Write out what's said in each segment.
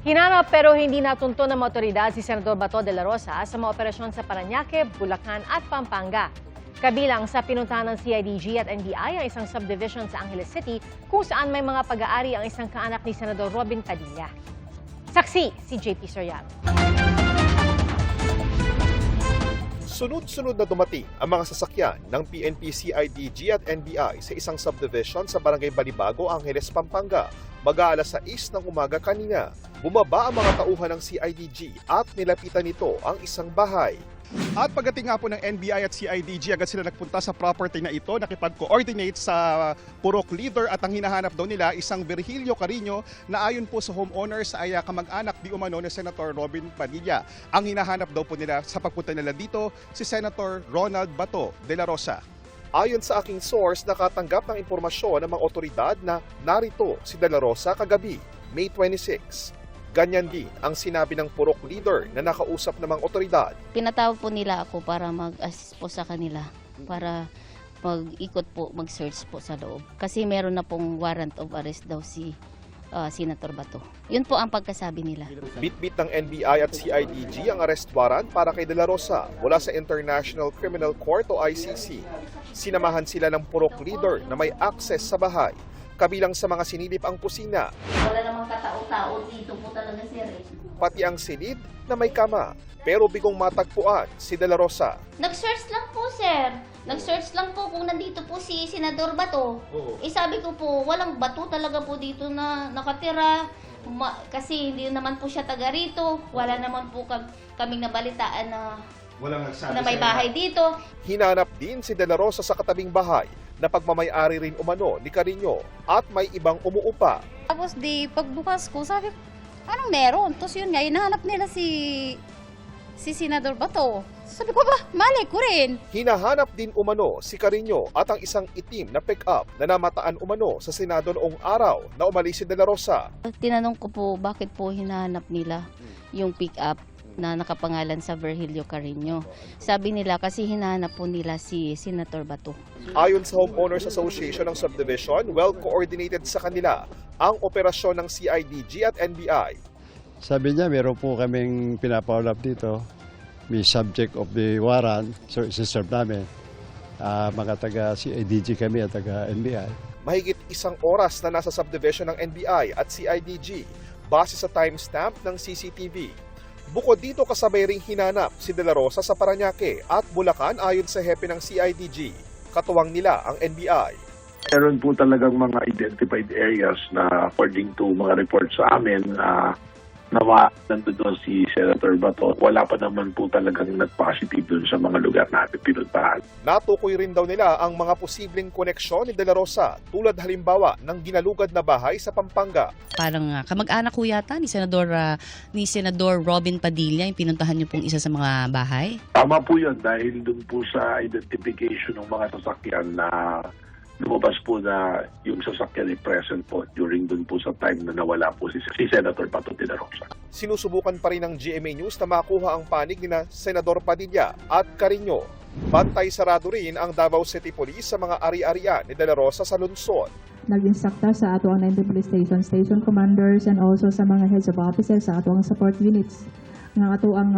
Hinanap pero hindi natunto ng mga otoridad si Senador Bato de la Rosa sa mga operasyon sa Parañaque, Bulacan at Pampanga. Kabilang sa pinuntahan ng CIDG at NBI ang isang subdivision sa Angeles City kung saan may mga pag-aari ang isang kaanak ni Senador Robin Padilla. Saksi si JP Soriano. Sunod-sunod na dumating ang mga sasakyan ng PNP, CIDG at NBI sa isang subdivision sa Barangay Balibago, Angeles, Pampanga. Mag-aalas 6 ng umaga kanina, bumaba ang mga tauhan ng CIDG at nilapitan nito ang isang bahay. At pagdating nga po ng NBI at CIDG, agad sila nagpunta sa property na ito, nakipag-coordinate sa Purok Leader at ang hinahanap daw nila isang Virgilio Carino na ayon po sa homeowners ay kamag-anak di umano ni Senator Robin Padilla. Ang hinahanap daw po nila sa pagpunta nila dito si Senator Ronald Bato de la Rosa. Ayon sa aking source, nakatanggap ng impormasyon ng mga otoridad na narito si De La Rosa kagabi, May 26. Ganyan din ang sinabi ng Purok Leader na nakausap ng mga otoridad. Pinatawag po nila ako para mag-assist po sa kanila, para mag-ikot po, mag-search po sa loob. Kasi meron na pong warrant of arrest daw si Senator Bato. Yun po ang pagkasabi nila. Bitbit ng NBI at CIDG ang arrest warrant para kay De La Rosa mula sa International Criminal Court o ICC. Sinamahan sila ng Purok Leader na may access sa bahay. Kabilang sa mga sinilip ang kusina. Wala namang katao-tao dito po talaga, sir. Pati ang silid na may kama. Pero bigong matagpuan si De La Rosa. Nag-search lang po, sir. Nag-search lang po kung nandito po si Senador Bato. Sabi ko po, walang bato talaga po dito na nakatira. Kasi hindi naman po siya taga rito. Wala naman po kaming nabalitaan na may bahay dito. Hinanap din si De La Rosa sa katabing bahay na pagmamay-ari rin umano ni Carino at may ibang umuupa. Tapos pagbukas ko, sabi ko, anong meron? Tapos yun nga, hinahanap nila si Senador Bato. Sabi ko ba, malay ko rin. Hinahanap din umano si Carino at ang isang itim na pick-up na namataan umano sa Senado noong araw na umalis si De La Rosa. Tinanong ko po, bakit po hinahanap nila yung pick-up na nakapangalan sa Virgilio Carino. Sabi nila kasi hinahanap po nila si Senator Bato. Ayon sa Homeowners Association ng Subdivision, well-coordinated sa kanila ang operasyon ng CIDG at NBI. Sabi niya, meron po kaming pinapaulap dito. May subject of the warrant, so isi-serve namin. Mga taga-CIDG kami at taga-NBI. Mahigit 1 oras na nasa subdivision ng NBI at CIDG base sa timestamp ng CCTV. Bukod dito, kasabay ring hinanap si De La Rosa sa Parañaque at Bulacan ayon sa hepe ng CIDG. Katuwang nila ang NBI. Meron po talagang mga identified areas na according to mga reports sa amin na nandoon si Senator Bato. Wala pa naman po talagang nag-positive dun sa mga lugar natin pinuntahan. Natukoy rin daw nila ang mga posibleng koneksyon ni De La Rosa tulad halimbawa ng ginalugad na bahay sa Pampanga. Parang kamag-anak ko yata ni Senador Robin Padilla yung pinuntahan niyo pong isa sa mga bahay? Tama po yun dahil dun po sa identification ng mga sasakyan na lumabas po na yung sasakyan ay present po during dun po sa time na nawala po si Senator Bato de la Rosa. Sinusubukan pa rin ng GMA News na makuha ang panig ni Senador Padilla at Carino. Bantay sarado rin ang Davao City Police sa mga ari-arian ni De La Rosa sa lungsod. Nag-insakta sa ato ang 19 police station commanders and also sa mga heads of offices sa ato ang support units nga ato ang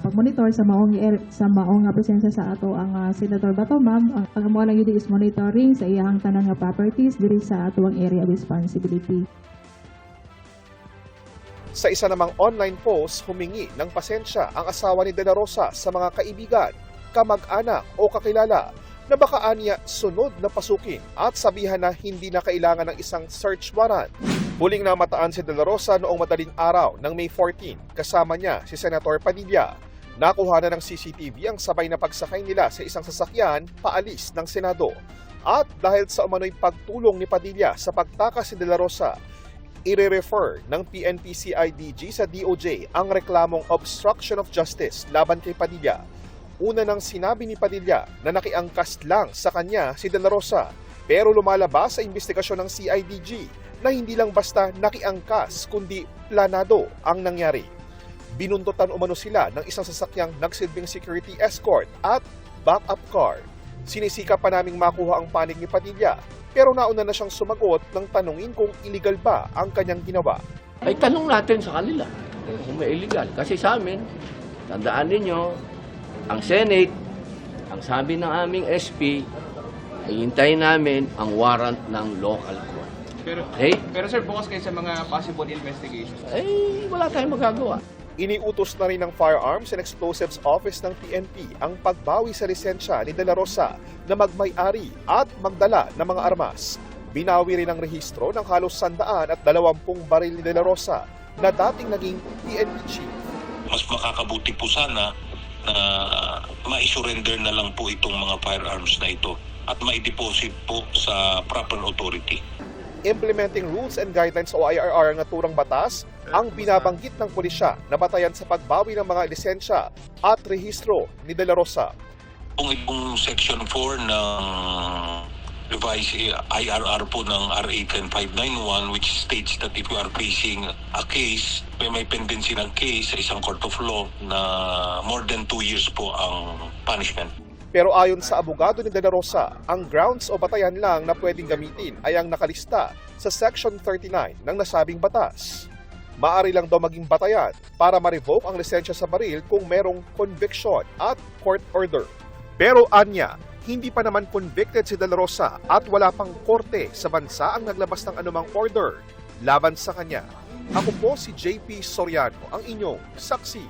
pag-monitor sa maong presensya sa ato ang Senator Bato, ma'am. Ang amo lang yun is monitoring sa iyang tanan nga properties diri sa ato ang area of responsibility. Sa isa namang online post, humingi ng pasensya ang asawa ni De La Rosa sa mga kaibigan, kamag-anak o kakilala na baka anya sunod na pasukin at sabihan na hindi na kailangan ng isang search warrant. Huling namataan si De La Rosa noong madaling araw ng May 14, kasama niya si Senator Padilla. Nakuha na ng CCTV ang sabay na pagsakay nila sa isang sasakyan paalis ng Senado. At dahil sa umano'y pagtulong ni Padilla sa pagtakas si De La Rosa, ire-refer ng PNP-CIDG sa DOJ ang reklamong obstruction of justice laban kay Padilla. Una nang sinabi ni Padilla na nakiangkas lang sa kanya si De La Rosa, pero lumalabas sa investigasyon ng CIDG na hindi lang basta nakiangkas kundi planado ang nangyari. Binuntutan umano sila ng isang sasakyang nagsilbing security escort at backup car. Sinisikap pa naming makuha ang panig ni Padilla, pero nauna na siyang sumagot ng tanungin kung illegal ba ang kanyang ginawa. ay tanong natin sa kanila kung may illegal. Kasi sa amin, tandaan ninyo, ang Senate, ang sabi ng aming SP, ay hintayin namin ang warrant ng local court. Pero sir, bukas kayo sa mga possible investigations. Ay, wala tayong magagawa. Iniutos na rin ng Firearms and Explosives Office ng PNP ang pagbawi sa lisensya ni De La Rosa na magmay-ari at magdala ng mga armas. Binawi rin ang rehistro ng halos 120 baril ni De La Rosa na dating naging PNP chief. Mas makakabuti po sana na ma-surrender na lang po itong mga firearms na ito at ma-deposit po sa proper authority. Implementing rules and guidelines o IRR ng naturang batas ang binabanggit ng pulisya na batayan sa pagbawi ng mga lisensya at rehistro ni De La Rosa. Kung itong Section 4 ng revised IRR po ng RA 10591 which states that if you are facing a case, may pendency ng case sa isang court of law na more than 2 years po ang punishment. Pero ayon sa abogado ni De La Rosa, ang grounds o batayan lang na pwedeng gamitin ay ang nakalista sa Section 39 ng nasabing batas. Maaari lang daw maging batayan para ma-revoke ang lisensya sa baril kung merong conviction at court order. Pero anya, hindi pa naman convicted si De La Rosa at wala pang korte sa bansa ang naglabas ng anumang order laban sa kanya. Ako po si JP Soriano, ang inyong saksi.